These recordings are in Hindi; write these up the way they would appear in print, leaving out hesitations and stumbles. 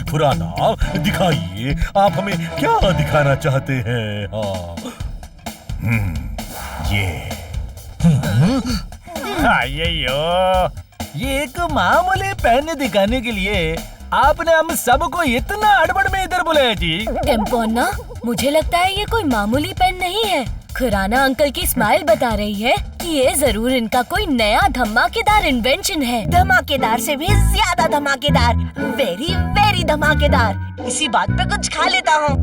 खुराना, दिखाइए आप हमें क्या दिखाना चाहते हैं। हाँ, ये ये एक मामूली पेन दिखाने के लिए आपने हम सबको इतना हड़बड़ में इधर बुलाया जी। टेम्पोना, मुझे लगता है ये कोई मामूली पेन नहीं है। खुराना अंकल की स्माइल बता रही है कि ये जरूर इनका कोई नया धमाकेदार इन्वेंशन है। धमाकेदार से भी ज्यादा धमाकेदार, वेरी वेरी धमाकेदार। इसी बात पे कुछ खा लेता हूँ।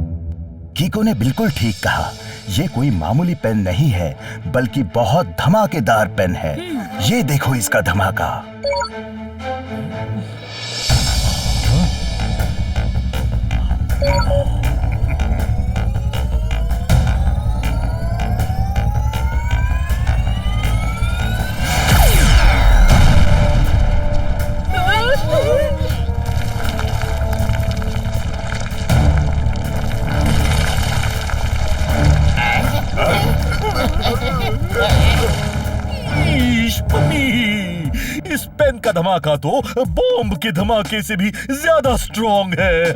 कीको ने बिल्कुल ठीक कहा, ये कोई मामूली पेन नहीं है बल्कि बहुत धमाकेदार पेन है। ये देखो इसका धमाका। इस पेन का धमाका तो बॉम्ब के धमाके से भी ज्यादा स्ट्रॉन्ग है।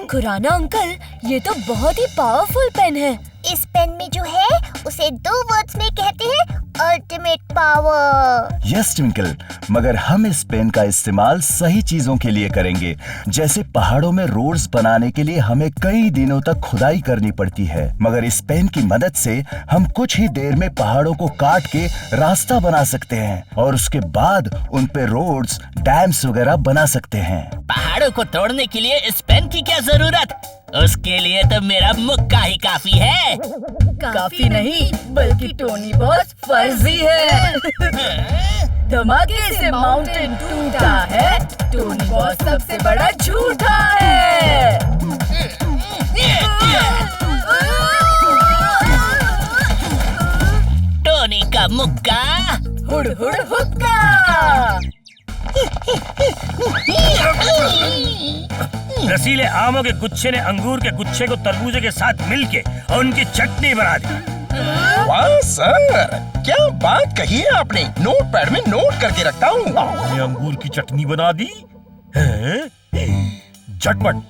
खुराना अंकल, ये तो बहुत ही पावरफुल पेन है। इस पेन में जो है उसे 2 वर्ड्स में कहते हैं अल्टीमेट पावर। यस ट्विंकल, मगर हम इस पेन का इस्तेमाल सही चीजों के लिए करेंगे। जैसे पहाड़ों में रोड्स बनाने के लिए हमें कई दिनों तक खुदाई करनी पड़ती है, मगर इस पेन की मदद से हम कुछ ही देर में पहाड़ों को काट के रास्ता बना सकते हैं और उसके बाद उन पे रोड्स, डैम्स वगैरह बना सकते हैं। पहाड़ों को तोड़ने के लिए इस पेन की क्या जरूरत? उसके लिए तो मेरा मुक्का ही काफी है। काफी नहीं बल्कि टोनी बॉस फर्जी है। धमाके से माउंटेन टूटा है, टोनी बॉस सबसे बड़ा झूठा है। टोनी का मुक्का हुड़ हुड़ हुक्का। रसीले आमों के गुच्छे ने अंगूर के गुच्छे को तरबूजे के साथ मिलके और उनकी चटनी बना दी। वाह सर, क्या बात कही है आपने। नोटपैड में नोट करके रखता हूँ। आपने अंगूर की चटनी बना दी है? झटपट,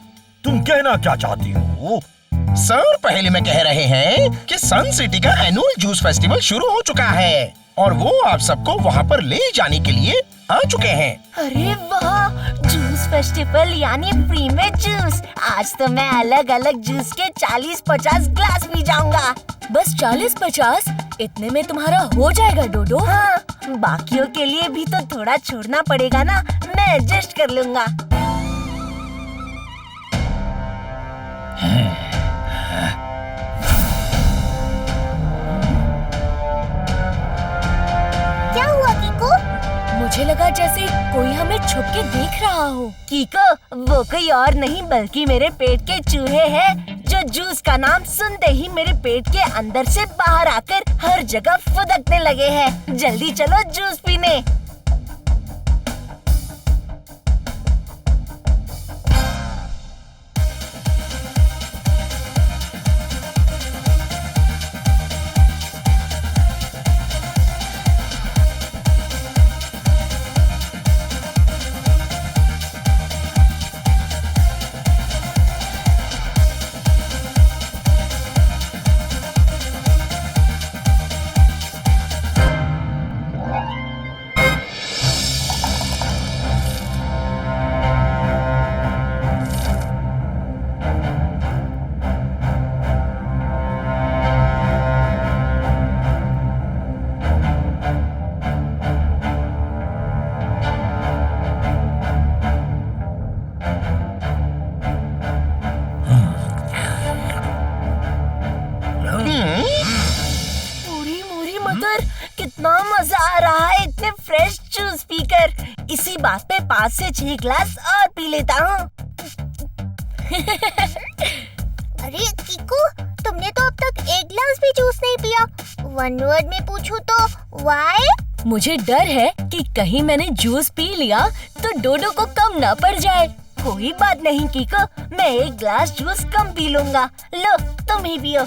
तुम कहना क्या चाहती हो? सर, पहले में कह रहे हैं कि सन सिटी का एनुअल जूस फेस्टिवल शुरू हो चुका है और वो आप सबको वहाँ पर ले जाने के लिए आ चुके हैं। अरे वाह, जूस फेस्टिवल यानी फ्री में जूस। आज तो मैं अलग अलग जूस के 40-50 ग्लास पी जाऊंगा। बस 40-50? इतने में तुम्हारा हो जाएगा डोडो। हाँ, बाकियों के लिए भी तो थोड़ा छोड़ना पड़ेगा ना। मैं एडजस्ट कर लूंगा। क्या हुआ कीको? मुझे लगा जैसे कोई हमें छुप के देख रहा हो। कीको, वो कोई और नहीं बल्कि मेरे पेट के चूहे हैं, जो जूस का नाम सुनते ही मेरे पेट के अंदर से बाहर आकर हर जगह फुदकने लगे हैं। जल्दी चलो जूस पीने। कितना मजा आ रहा है इतने फ्रेश जूस पीकर। इसी बात पे 5 से 6 ग्लास और पी लेता हूँ। अरे कीकू, तुमने तो अब तक 1 ग्लास भी जूस नहीं पिया। 1 वर्ड में पूछूं तो व्हाई? मुझे डर है कि कहीं मैंने जूस पी लिया तो डोडो को कम ना पड़ जाए। कोई बात नहीं कीको, मैं 1 ग्लास जूस कम पी लूंगा। लो, तुम ही पियो।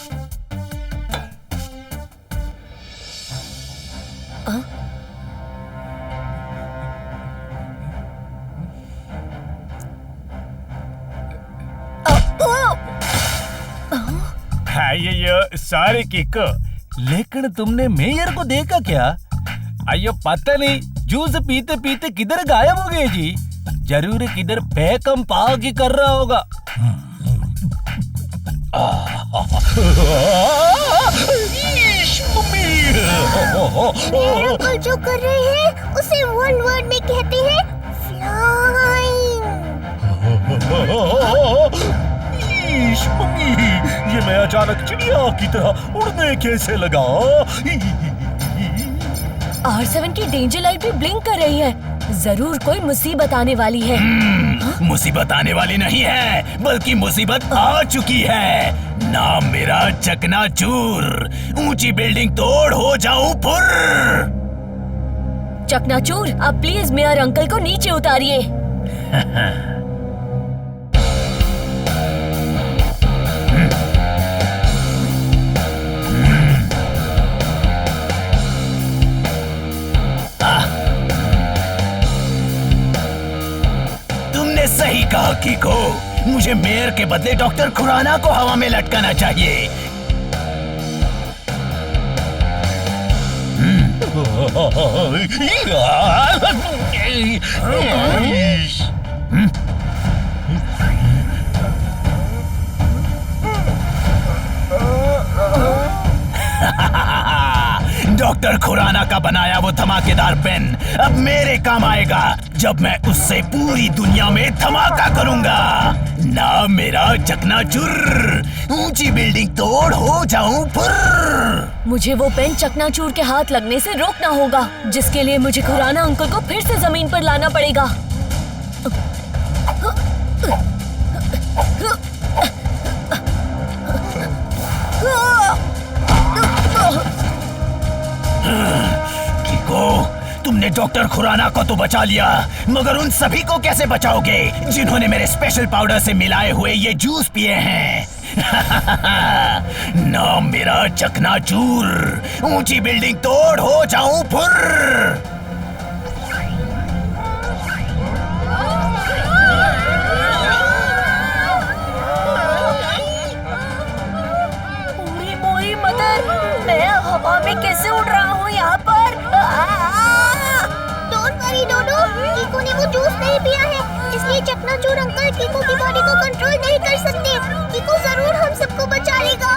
अయ్యో सॉरी किको, लेकिन तुमने मेयर को देखा क्या? अयो पता नहीं, जूस पीते पीते किधर गायब हो गए जी। जरूर किधर पैकम पागी कर रहा होगा। मेरे अंकल जो कर रहे हैं उसे वन वर्ड में कहते हैं फ्लाइंग। ये मैं अचानक चिड़िया की तरह उड़ने कैसे लगा? R7 की डेंजर लाइट भी ब्लिंक कर रही है। जरूर कोई मुसीबत आने वाली है। मुसीबत आने वाली नहीं है, बल्कि मुसीबत आ चुकी है। नाम मेरा चकनाचूर, ऊंची बिल्डिंग तोड़ हो जाऊं फुर। चकनाचूर, आप प्लीज मेयर अंकल को नीचे उतारिए। सही कहा कीको, मुझे मेयर के बदले डॉक्टर खुराना को हवा में लटकाना चाहिए। डॉक्टर खुराना का बनाया वो धमाकेदार पेन अब मेरे काम आएगा, जब मैं उससे पूरी दुनिया में धमाका करूंगा। नाम मेरा चकनाचूर, ऊंची बिल्डिंग तोड़ हो जाऊं फुर। मुझे वो पेन चकनाचूर के हाथ लगने से रोकना होगा, जिसके लिए मुझे खुराना अंकल को फिर से जमीन पर लाना पड़ेगा। कीको, तुमने डॉक्टर खुराना को तो बचा लिया, मगर उन सभी को कैसे बचाओगे जिन्होंने मेरे स्पेशल पाउडर से मिलाए हुए ये जूस पिए हैं? नाम मेरा चकनाचूर, ऊंची बिल्डिंग तोड़ हो जाऊं फुर। मैं हवा में कैसे उड़ रहा हूँ यहाँ पर? डोंट वरी डोडो, कीको ने वो जूस नहीं पिया है, इसलिए चकनाचूर अंकल कीको की बॉडी को कंट्रोल नहीं कर सकते। कीको जरूर हम सबको बचा लेगा।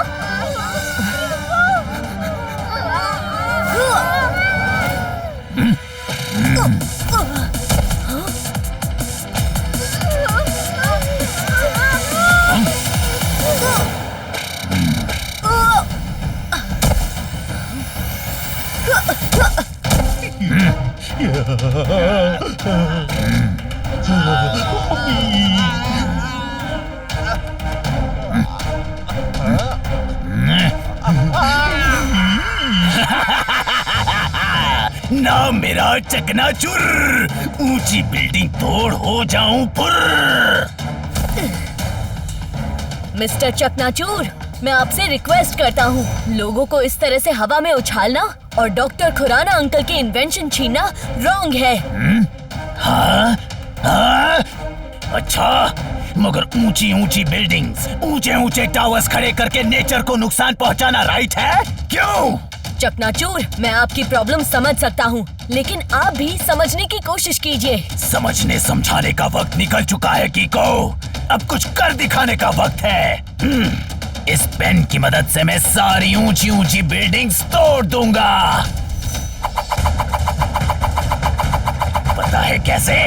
नाम मेरा चकनाचूर, ऊंची बिल्डिंग तोड़ हो जाऊं फुर। मिस्टर चकनाचूर, मैं आपसे रिक्वेस्ट करता हूँ, लोगों को इस तरह से हवा में उछालना और डॉक्टर खुराना अंकल की इन्वेंशन छीनना रॉन्ग है। हाँ? हाँ? अच्छा, मगर ऊंची ऊंची बिल्डिंग्स, ऊंचे ऊंचे टावर्स खड़े करके नेचर को नुकसान पहुंचाना राइट है? क्यों? चकनाचूर, मैं आपकी प्रॉब्लम समझ सकता हूँ, लेकिन आप भी समझने की कोशिश कीजिए। समझने समझाने का वक्त निकल चुका है कीको, अब कुछ कर दिखाने का वक्त है। इस पेन की मदद से मैं सारी ऊंची ऊंची बिल्डिंग्स तोड़ दूंगा। पता है कैसे?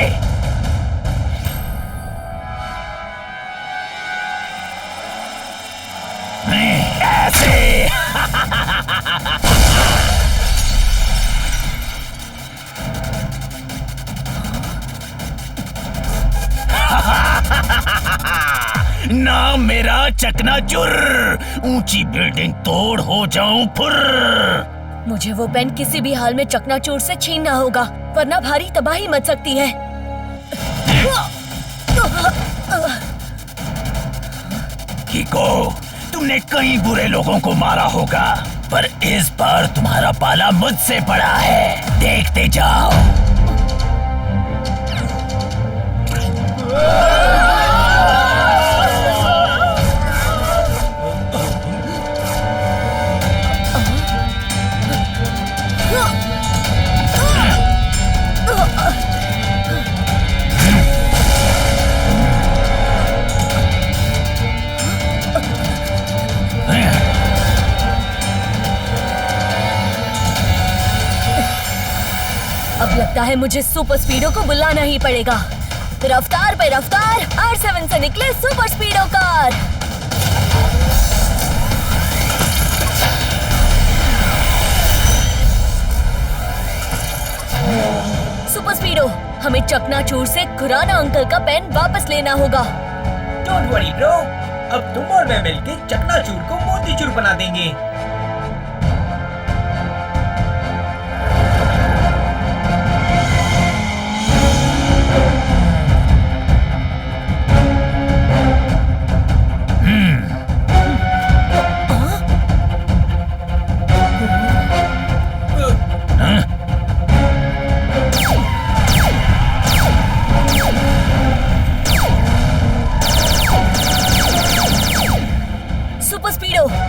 ऐसे। नाम मेरा चकनाचूर, ऊंची बिल्डिंग तोड़ हो जाऊं फुर। मुझे वो पेन किसी भी हाल में चकनाचूर से छीनना होगा, वरना भारी तबाही मच सकती है। कीको, तुमने कई बुरे लोगों को मारा होगा, पर इस बार तुम्हारा पाला मुझसे बड़ा है, देखते जाओ। है मुझे सुपर स्पीडो को बुलाना ही पड़ेगा। रफ्तार पे रफ्तार, R7 से निकले सुपर स्पीडो कार। सुपर स्पीडो, हमें चकनाचूर से खुराना अंकल का पेन वापस लेना होगा। डोंट वरी ब्रो, अब तुम और मैं मिलके चकनाचूर को मोतीचूर बना देंगे।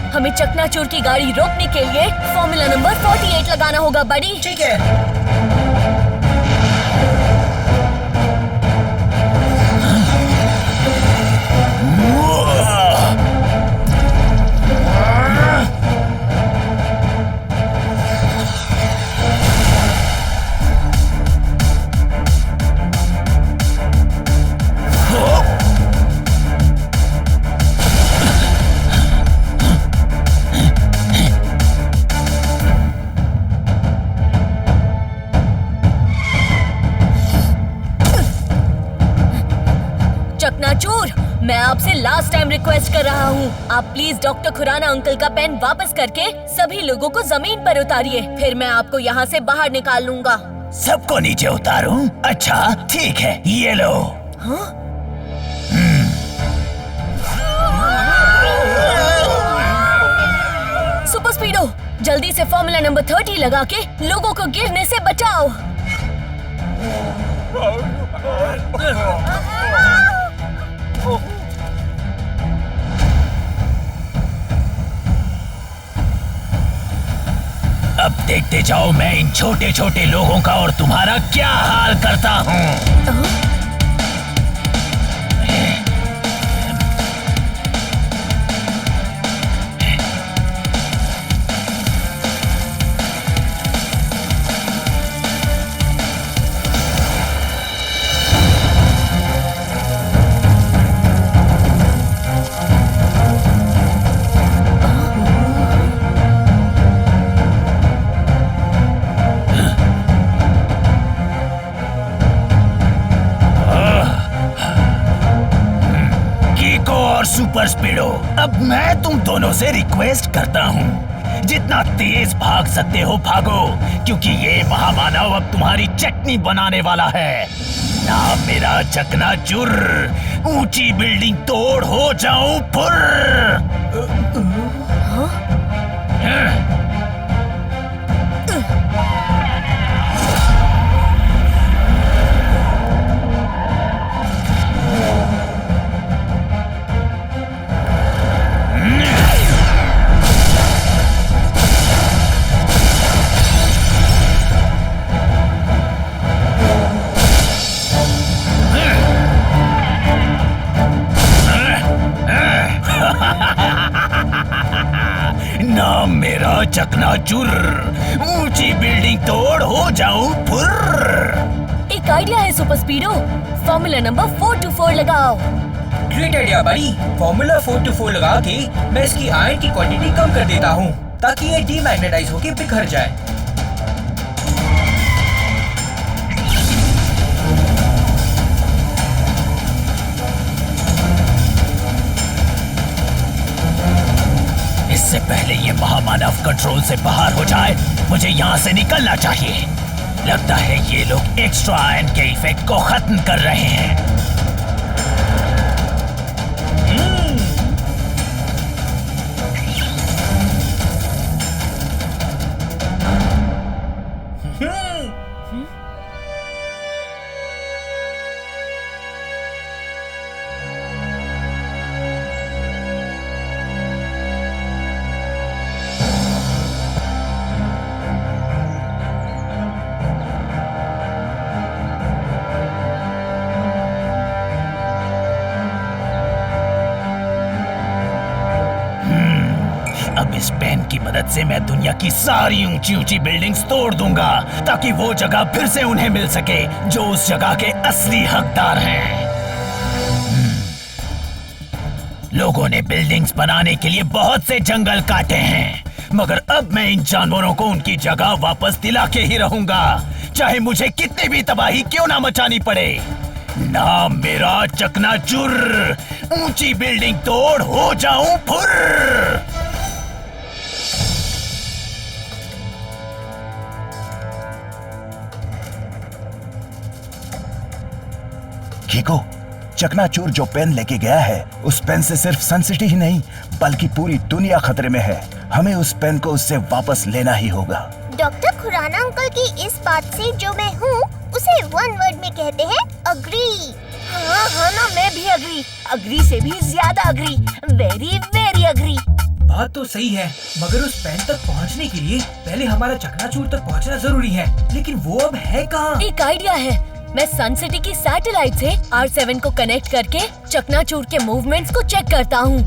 हमें चकनाचूर की गाड़ी रोकने के लिए फॉर्मूला नंबर 48 लगाना होगा बड़ी। ठीक है। चकनाचूर, मैं आपसे लास्ट टाइम रिक्वेस्ट कर रहा हूँ, आप प्लीज डॉक्टर खुराना अंकल का पेन वापस करके सभी लोगों को जमीन पर उतारिए, फिर मैं आपको यहाँ से बाहर निकाल लूंगा। सबको नीचे उतारूं? अच्छा ठीक है, ये लो। हाँ? सुपर स्पीडो, जल्दी से फॉर्मूला नंबर 30 लगा के लोगों को गिरने से बचाओ। अब देखते जाओ मैं इन छोटे छोटे लोगों का और तुम्हारा क्या हाल करता हूँ। सुपर स्पीडो, अब मैं तुम दोनों से रिक्वेस्ट करता हूँ, जितना तेज भाग सकते हो भागो, क्योंकि ये महामानव अब तुम्हारी चटनी बनाने वाला है। ना मेरा चकनाचूर, ऊंची बिल्डिंग तोड़ हो जाऊं फुर। ना मेरा चकनाचूर, ऊंची बिल्डिंग तोड़ हो जाऊं फुर। एक आइडिया है सुपर स्पीडो, फॉर्मूला नंबर 424 लगाओ। ग्रेट आइडिया बड़ी, फॉर्मूला 424 लगा के मैं इसकी आयरन की क्वांटिटी कम कर देता हूँ ताकि ये डीमैग्नेटाइज होके बिखर जाए। इससे पहले ये महामानव कंट्रोल से बाहर हो जाए, मुझे यहाँ से निकलना चाहिए। लगता है ये लोग एक्स्ट्रा आयरन के इफेक्ट को खत्म कर रहे हैं। इस पेन की मदद से मैं दुनिया की सारी ऊंची ऊंची बिल्डिंग्स तोड़ दूंगा ताकि वो जगह फिर से उन्हें मिल सके जो उस जगह के असली हकदार हैं। लोगों ने बिल्डिंग्स बनाने के लिए बहुत से जंगल काटे हैं, मगर अब मैं इन जानवरों को उनकी जगह वापस दिला के ही रहूंगा, चाहे मुझे कितनी भी तबाही क्यों ना मचानी पड़े। नाम मेरा चकनाचूर, ऊंची बिल्डिंग तोड़ हो जाऊं फुर। कीको, चकनाचूर जो पेन लेके गया है, उस पेन से सिर्फ सन सिटी ही नहीं बल्कि पूरी दुनिया खतरे में है। हमें उस पेन को उससे वापस लेना ही होगा। डॉक्टर खुराना अंकल की इस बात से जो मैं हूँ उसे वन वर्ड में कहते हैं अग्री। हाँ ना, मैं भी अग्री से भी ज्यादा अग्री, वेरी वेरी अग्री। बात तो सही है, मगर उस पेन तक पहुंचने के लिए पहले हमारा चकनाचूर तक पहुंचना जरूरी है, लेकिन वो अब है कहाँ? एक आइडिया है, मैं सन सिटी की सैटेलाइट से R7 को कनेक्ट करके चकनाचूर के मूवमेंट्स को चेक करता हूँ।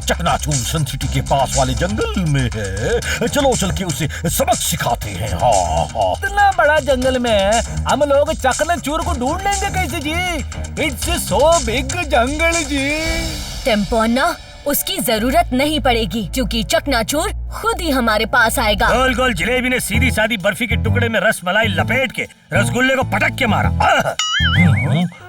चकनाचूर सन सिटी के पास वाले जंगल में है। चलो चल के उसे सबक सिखाते हैं। हाँ हाँ। इतना बड़ा जंगल में हम लोग चकनाचूर को ढूंढ लेंगे कैसे जी? इट्स सो बिग जंगल जी। टेम्पोना, उसकी जरूरत नहीं पड़ेगी क्योंकि चकनाचूर खुद ही हमारे पास आएगा। गोल गोल जलेबी ने सीधी सादी बर्फी के टुकड़े में रस मलाई लपेट के रसगुल्ले को पटक के मारा।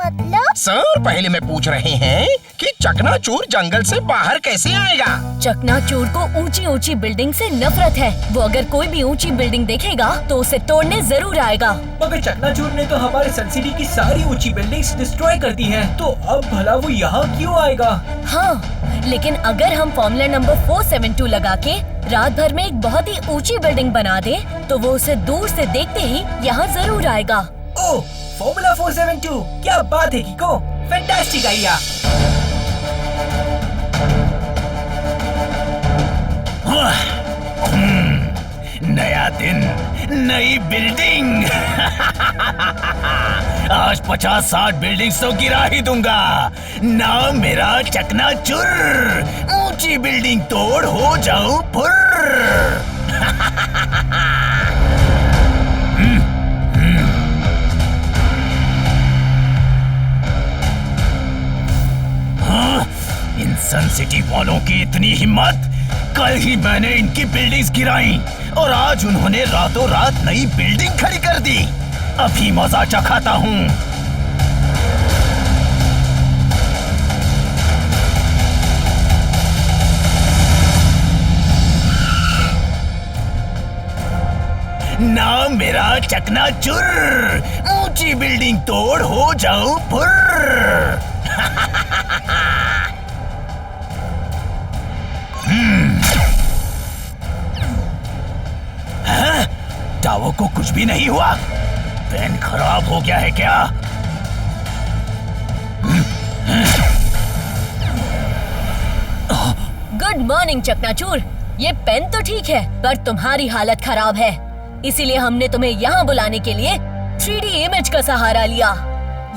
मतलब? सर, पहले मैं पूछ रहे हैं कि चकनाचूर जंगल से बाहर कैसे आएगा? चकनाचूर को ऊंची ऊंची बिल्डिंग से नफरत है। वो अगर कोई भी ऊंची बिल्डिंग देखेगा तो उसे तोड़ने जरूर आएगा। मगर चकनाचूर ने तो हमारे सन सिटी की सारी ऊंची बिल्डिंग्स डिस्ट्रॉय कर दी हैं, तो अब भला वो यहाँ क्यों आएगा? हाँ, लेकिन अगर हम फॉर्मूला नंबर 472 लगा के रात भर में एक बहुत ही ऊंची बिल्डिंग बना दे तो वो उसे दूर से देखते ही यहाँ जरूर आएगा। ओह, फॉर्मूला 472, क्या बात है कीको, फैंटास्टिक आइडिया। नया दिन, नई बिल्डिंग। आज 50-60 बिल्डिंग्स तो गिरा ही दूंगा। नाम मेरा चकनाचूर, ऊंची बिल्डिंग तोड़ हो जाऊं फुर। इन सन सिटी वालों की इतनी हिम्मत! कल ही मैंने इनकी बिल्डिंग्स गिराई और आज उन्होंने रातों रात नई बिल्डिंग खड़ी कर दी। अभी मजा चखाता हूँ। नाम मेरा चकनाचूर, ऊंची बिल्डिंग तोड़ हो जाऊं फुर। टावो को कुछ भी नहीं हुआ? पेन खराब हो गया है क्या? गुड मॉर्निंग चकनाचूर। ये पेन तो ठीक है पर तुम्हारी हालत खराब है, इसीलिए हमने तुम्हें यहाँ बुलाने के लिए 3D इमेज का सहारा लिया।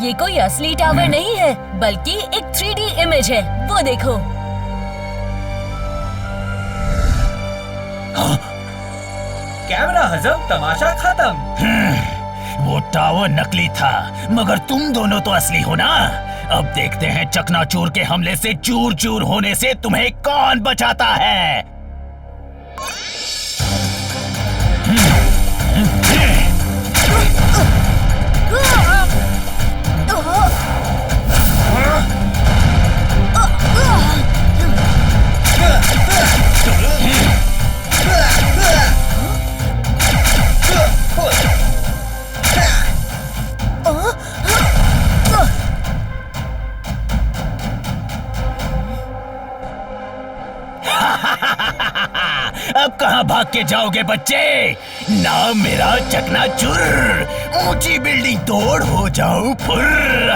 ये कोई असली टावर नहीं है बल्कि एक 3D इमेज है, वो देखो। कैमरा हजम, तमाशा खत्म। वो टावर नकली था मगर तुम दोनों तो असली हो ना। अब देखते हैं चकनाचूर के हमले से चूर चूर होने से तुम्हें कौन बचाता है। अब कहां भाग के जाओगे बच्चे? नाम मेरा चकनाचूर, ऊंची बिल्डिंग तोड़ हो जाऊं फुर्र।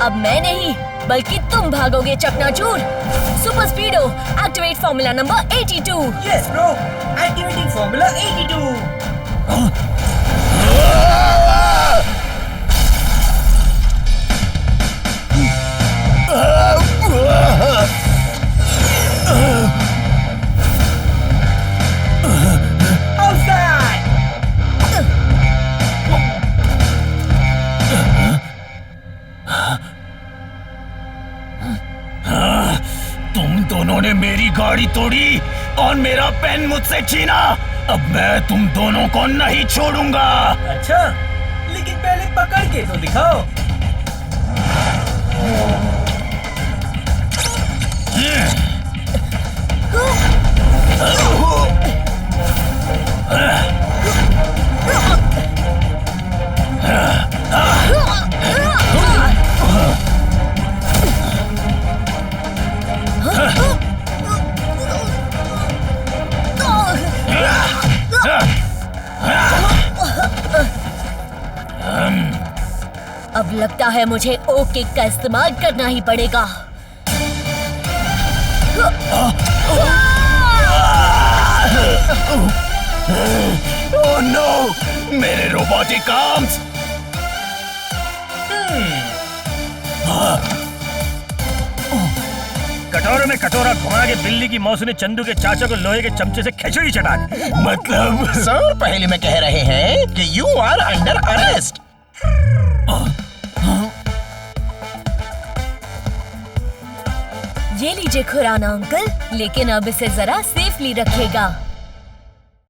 अब मैं नहीं बल्कि तुम भागोगे चकनाचूर। Super Speedo activate formula number 82। Yes bro, activating formula 82। तुम दोनों ने मेरी गाड़ी तोड़ी और मेरा पेन मुझसे छीना। अब मैं तुम दोनों को नहीं छोड़ूंगा। अच्छा, लेकिन पहले पकड़ के तो दिखाओ। अब लगता है मुझे ओ किक का इस्तेमाल करना ही पड़ेगा। ओह नो, मेरे रोबोटिक आर्म्स। कटोरे में कटोरा घुमा के बिल्ली की मौसी ने चंदू के चाचा को लोहे के चमचे से खिचड़ी चटा दी। मतलब सर पहले में कह रहे हैं कि यू आर अंडर अरेस्ट। ये लीजिए खुराना अंकल, लेकिन अब इसे जरा सेफली रखिएगा।